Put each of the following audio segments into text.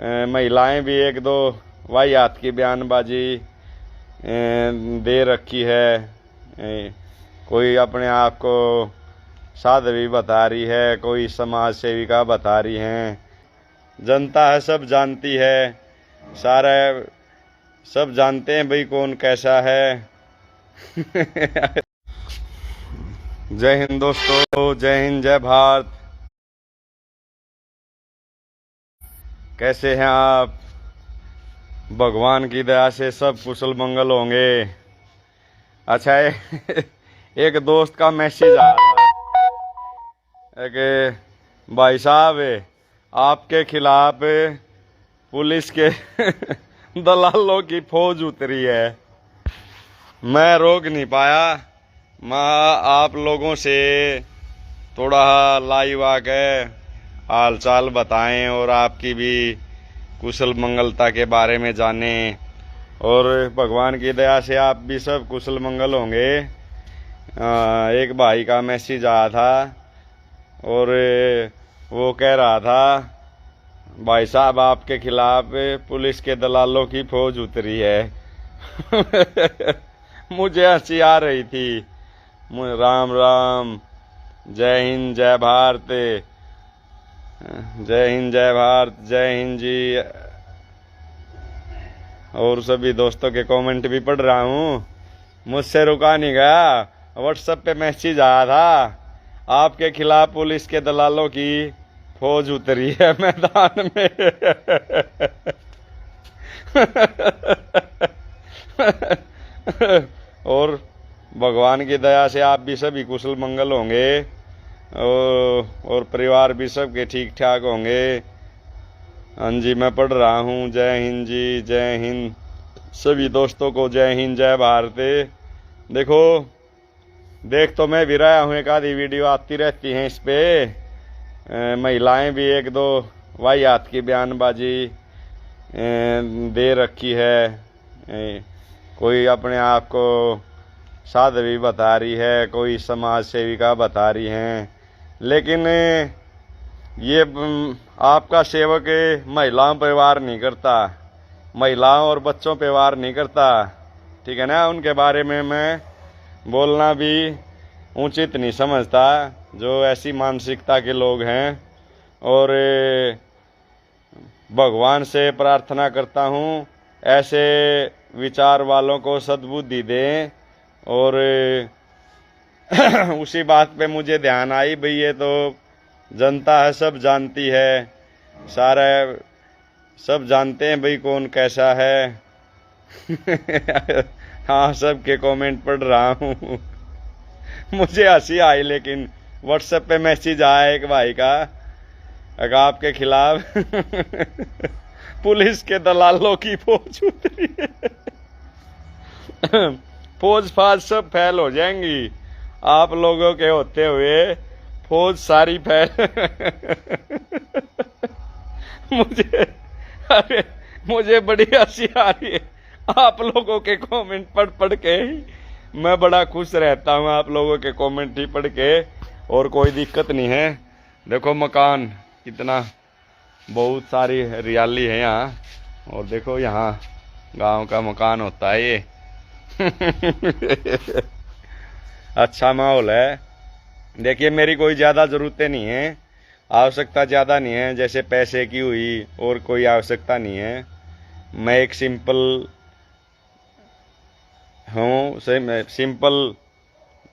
महिलाएं भी एक दो वाहियात की बयानबाजी दे रखी है। कोई अपने आप को साध्वी बता रही है, कोई समाज सेविका बता रही हैं। जनता है, सब जानती है, सारा सब जानते हैं भाई कौन कैसा है। जय हिंद दोस्तों, जय हिंद, जय भारत। कैसे हैं आप? भगवान की दया से सब कुशल मंगल होंगे। अच्छा एक दोस्त का मैसेज आया था कि भाई साहब आपके खिलाफ पुलिस के दलालों की फौज उतरी है। मैं रोक नहीं पाया। मैं आप लोगों से थोड़ा लाइव आके हाल चाल बताएं और आपकी भी कुशल मंगलता के बारे में जानें, और भगवान की दया से आप भी सब कुशल मंगल होंगे। एक भाई का मैसेज आया था और वो कह रहा था भाई साहब आपके खिलाफ पुलिस के दलालों की फौज उतरी है। मुझे हंसी आ रही थी। राम राम, जय हिंद, जय भारत, जय हिंद, जय भारत, जय हिंद जी। और सभी दोस्तों के कमेंट भी पढ़ रहा हूँ, मुझसे रुका नहीं गया। व्हाट्सएप पे मैसेज आया था आपके खिलाफ पुलिस के दलालों की फौज उतरी है मैदान में। और भगवान की दया से आप भी सभी कुशल मंगल होंगे और परिवार भी सबके ठीक ठाक होंगे। हाँ जी, मैं पढ़ रहा हूँ। जय हिंद जी, जय हिंद। सभी दोस्तों को जय हिंद, जय भारत। देखो, देख तो मैं भी रहा हूँ, एक आधी वीडियो आती रहती हैं इस पे। महिलाएं भी एक दो वाहियात की बयानबाजी दे रखी है। कोई अपने आप को साध्वी बता रही है, कोई समाज सेविका बता रही हैं। लेकिन ये आपका सेवक महिलाओं पे वार नहीं करता, महिलाओं और बच्चों पे वार नहीं करता, ठीक है ना। उनके बारे में मैं बोलना भी उचित नहीं समझता, जो ऐसी मानसिकता के लोग हैं। और भगवान से प्रार्थना करता हूँ ऐसे विचार वालों को सद्बुद्धि दें। और उसी बात पे मुझे ध्यान आई, भाई ये तो जनता है, सब जानती है, सारा सब जानते हैं भाई कौन कैसा है। हाँ, सबके कमेंट पढ़ रहा हूँ। मुझे हंसी आई, लेकिन व्हाट्सएप पे मैसेज आया एक भाई का, अगर आपके खिलाफ पुलिस के दलालों की फौज उतरी है। फौज फाज सब फैल हो जाएंगी, आप लोगों के होते हुए फौज सारी फैल। मुझे बड़ी हंसी आ रही है आप लोगों के कमेंट पढ़ पढ़ के। मैं बड़ा खुश रहता हूँ आप लोगों के कमेंट ही पढ़ के, और कोई दिक्कत नहीं है। देखो मकान कितना, बहुत सारी हरियाली है यहाँ, और देखो यहाँ गांव का मकान होता है ये। अच्छा माहौल है। देखिए, मेरी कोई ज़्यादा ज़रूरतें नहीं है, आवश्यकता ज़्यादा नहीं है, जैसे पैसे की हुई और कोई आवश्यकता नहीं है। मैं एक सिंपल हूँ, सिंपल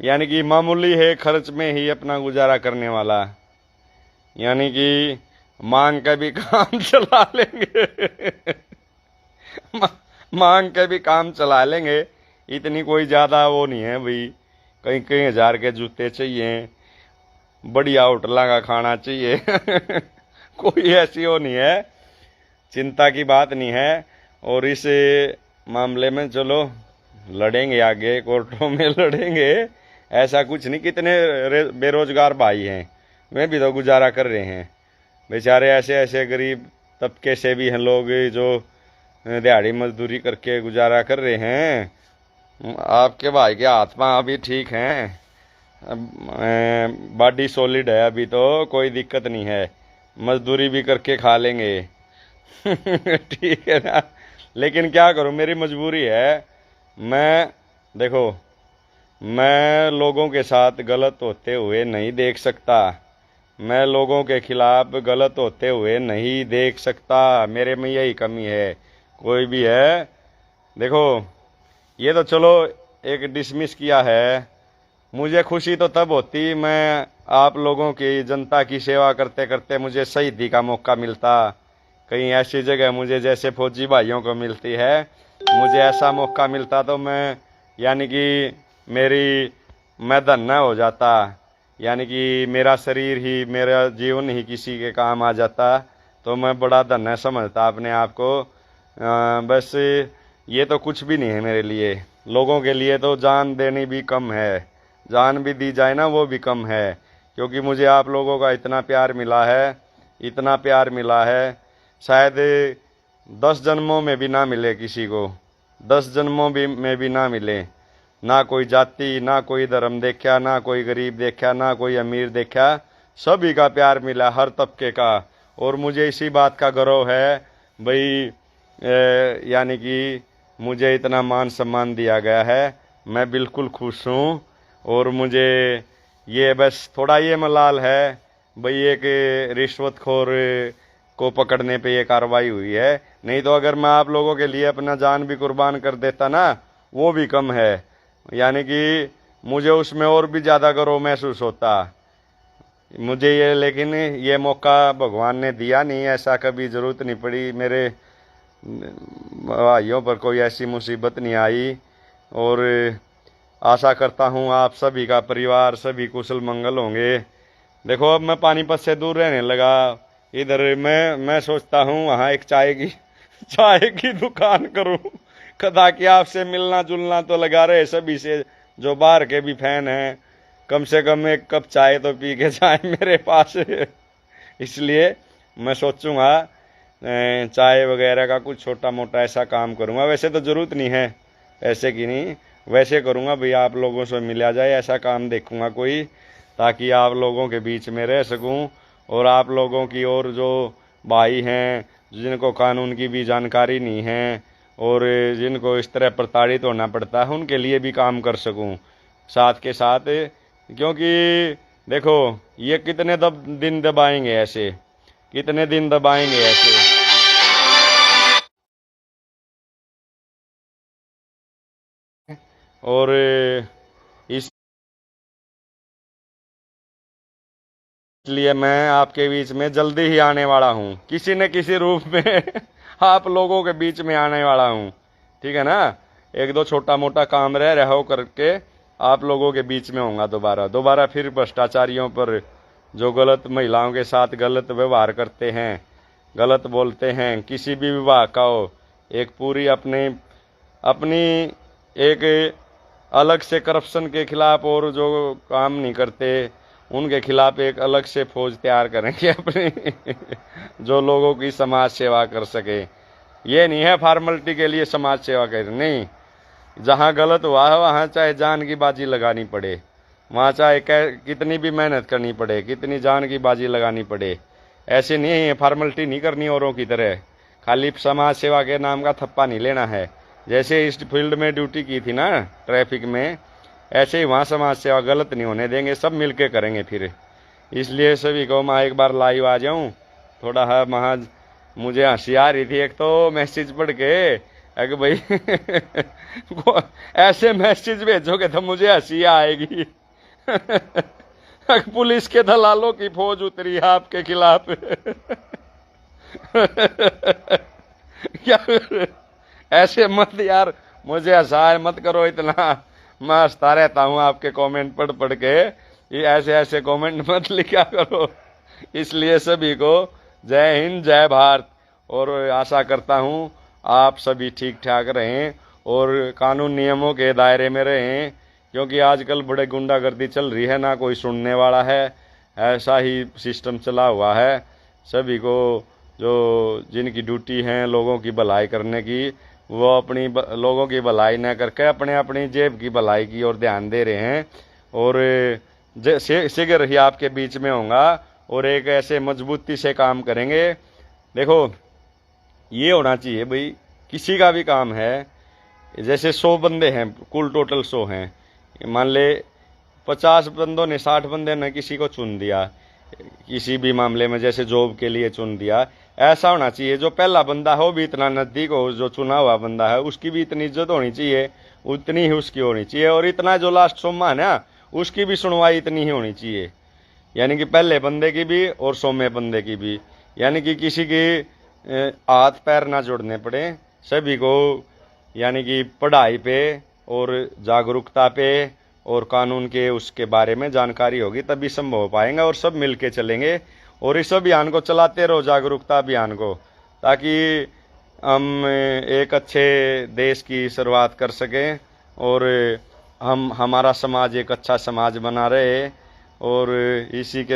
यानी कि मामूली है खर्च में ही अपना गुजारा करने वाला, यानी कि मांग के भी काम चला लेंगे। मांग के भी काम चला लेंगे, इतनी कोई ज़्यादा वो नहीं है भाई। कहीं कहीं हजार के जूते चाहिए, बढ़िया होटल का खाना चाहिए। कोई ऐसी वो नहीं है, चिंता की बात नहीं है। और इस मामले में चलो लड़ेंगे, आगे कोर्टों में लड़ेंगे, ऐसा कुछ नहीं। कितने बेरोजगार भाई हैं, वे भी तो गुजारा कर रहे हैं बेचारे। ऐसे ऐसे गरीब तबके से भी हैं लोग जो दिहाड़ी मजदूरी करके गुजारा कर रहे हैं। आपके भाई के हाथ पांव अभी ठीक हैं, बॉडी सॉलिड है, अभी तो कोई दिक्कत नहीं है, मजदूरी भी करके खा लेंगे। ठीक है ना, लेकिन क्या करूं, मेरी मजबूरी है। मैं देखो, मैं लोगों के साथ गलत होते हुए नहीं देख सकता। मैं लोगों के खिलाफ गलत होते हुए नहीं देख सकता। मेरे में यही कमी है। कोई भी है, देखो, ये तो चलो एक डिसमिस किया है। मुझे खुशी तो तब होती, मैं आप लोगों की, जनता की सेवा करते करते मुझे शहीदी का मौका मिलता। कहीं ऐसी जगह मुझे जैसे फौजी भाइयों को मिलती है, मुझे ऐसा मौका मिलता तो मैं, यानी कि मेरी, मैं धन्य हो जाता। यानी कि मेरा शरीर ही, मेरा जीवन ही किसी के काम आ जाता, तो मैं बड़ा धन्य समझता अपने आप को। बस ये तो कुछ भी नहीं है मेरे लिए। लोगों के लिए तो जान देनी भी कम है, जान भी दी जाए ना वो भी कम है। क्योंकि मुझे आप लोगों का इतना प्यार मिला है, इतना प्यार मिला है, शायद 10 जन्मों में भी ना मिले किसी को, 10 जन्मों भी में भी ना मिले। ना कोई जाति, ना कोई धर्म देखा, ना कोई गरीब देखा, ना कोई अमीर देखा, सभी का प्यार मिला, हर तबके का। और मुझे इसी बात का गर्व है भाई, यानी कि मुझे इतना मान सम्मान दिया गया है। मैं बिल्कुल खुश हूँ। और मुझे ये बस थोड़ा ये मलाल है भाई, एक रिश्वतखोर को पकड़ने पे ये कार्रवाई हुई है। नहीं तो अगर मैं आप लोगों के लिए अपना जान भी कुर्बान कर देता ना, वो भी कम है। यानी कि मुझे उसमें और भी ज़्यादा गर्व महसूस होता मुझे ये। लेकिन ये मौका भगवान ने दिया नहीं, ऐसा कभी ज़रूरत नहीं पड़ी, मेरे भाइयों पर कोई ऐसी मुसीबत नहीं आई। और आशा करता हूँ आप सभी का परिवार, सभी कुशल मंगल होंगे। देखो, अब मैं पानीपत से दूर रहने लगा, इधर मैं सोचता हूँ वहाँ एक चाय की दुकान करूँ, कदा कि आपसे मिलना जुलना तो लगा रहे सभी से, जो बाहर के भी फैन हैं, कम से कम एक कप चाय तो पी के जाए मेरे पास। इसलिए मैं सोचूंगा चाय वगैरह का कुछ छोटा मोटा ऐसा काम करूंगा। वैसे तो ज़रूरत नहीं है पैसे की, नहीं, वैसे करूंगा भाई, आप लोगों से मिला जाए ऐसा काम देखूंगा कोई, ताकि आप लोगों के बीच में रह सकूं। और आप लोगों की, और जो भाई हैं जिनको कानून की भी जानकारी नहीं है और जिनको इस तरह प्रताड़ित होना पड़ता है, उनके लिए भी काम कर सकूं साथ के साथ। क्योंकि देखो, ये कितने दिन दबाएंगे ऐसे, कितने दिन दबाएंगे ऐसे। और इसलिए मैं आपके बीच में जल्दी ही आने वाला हूँ, किसी न किसी रूप में आप लोगों के बीच में आने वाला हूँ। ठीक है ना, एक दो छोटा मोटा काम रह हो करके आप लोगों के बीच में होऊंगा दोबारा फिर भ्रष्टाचारियों पर, जो गलत महिलाओं के साथ गलत व्यवहार करते हैं, गलत बोलते हैं, किसी भी विभाग का हो, एक पूरी अपनी अपनी एक अलग से करप्शन के खिलाफ, और जो काम नहीं करते उनके खिलाफ एक अलग से फौज तैयार करेंगे अपनी जो लोगों की समाज सेवा कर सके। ये नहीं है फॉर्मेलिटी के लिए समाज सेवा करें, नहीं, जहाँ गलत हुआ है वहाँ चाहे जान की बाजी लगानी पड़े, वहाँ चाहे कितनी भी मेहनत करनी पड़े, कितनी जान की बाजी लगानी पड़े। ऐसे नहीं है, फॉर्मेलिटी नहीं करनी औरों की तरह, खाली समाज सेवा के नाम का थप्पा नहीं लेना है। जैसे इस फील्ड में ड्यूटी की थी ना ट्रैफिक में, ऐसे ही वहाँ समाज सेवा गलत नहीं होने देंगे, सब मिलके करेंगे फिर। इसलिए सभी को मैं एक बार लाइव आ जाऊँ, थोड़ा है वहाँ, मुझे हंसी आ रही थी एक तो मैसेज पढ़ के, अगर भाई ऐसे मैसेज भेजोगे तो मुझे हंसी आएगी। पुलिस के दलालों की फौज उतरी है आपके खिलाफ। क्या, ऐसे मत यार, मुझे हंसाए मत करो इतना, मैं हंसता रहता हूँ आपके कमेंट पढ़ के, ये ऐसे ऐसे कमेंट मत लिखा करो। इसलिए सभी को जय हिंद, जय भारत। और आशा करता हूँ आप सभी ठीक ठाक रहें और कानून नियमों के दायरे में रहें, क्योंकि आजकल बड़े गुंडागर्दी चल रही है, ना कोई सुनने वाला है, ऐसा ही सिस्टम चला हुआ है। सभी को, जो जिनकी ड्यूटी है लोगों की भलाई करने की, वो अपनी लोगों की भलाई न करके अपने अपनी जेब की भलाई की ओर ध्यान दे रहे हैं। और शीघ्र ही आपके बीच में होगा और एक ऐसे मजबूती से काम करेंगे। देखो, ये होना चाहिए भाई, किसी का भी काम है, जैसे 100 बंदे हैं, कुल टोटल 100 हैं, मान ले 50 बंदों ने 60 बंदे ने किसी को चुन दिया, किसी भी मामले में जैसे जॉब के लिए चुन दिया, ऐसा होना चाहिए जो पहला बंदा हो भी इतना नज़दीक हो, जो चुना हुआ बंदा है उसकी भी इतनी इज्जत होनी चाहिए, उतनी ही उसकी होनी चाहिए, और इतना जो लास्ट सोमा है ना उसकी भी सुनवाई इतनी ही होनी चाहिए, यानी कि पहले बंदे की भी और 100वें बंदे की भी, यानी कि किसी की हाथ पैर ना जोड़ने पड़े, सभी को यानी कि पढ़ाई पे और जागरूकता पे और कानून के उसके बारे में जानकारी होगी, तभी संभव हो पाएगा, और सब मिल के चलेंगे और इस अभियान को चलाते रहो, जागरूकता अभियान को, ताकि हम एक अच्छे देश की शुरुआत कर सकें और हमारा समाज एक अच्छा समाज बना रहे, और इसी के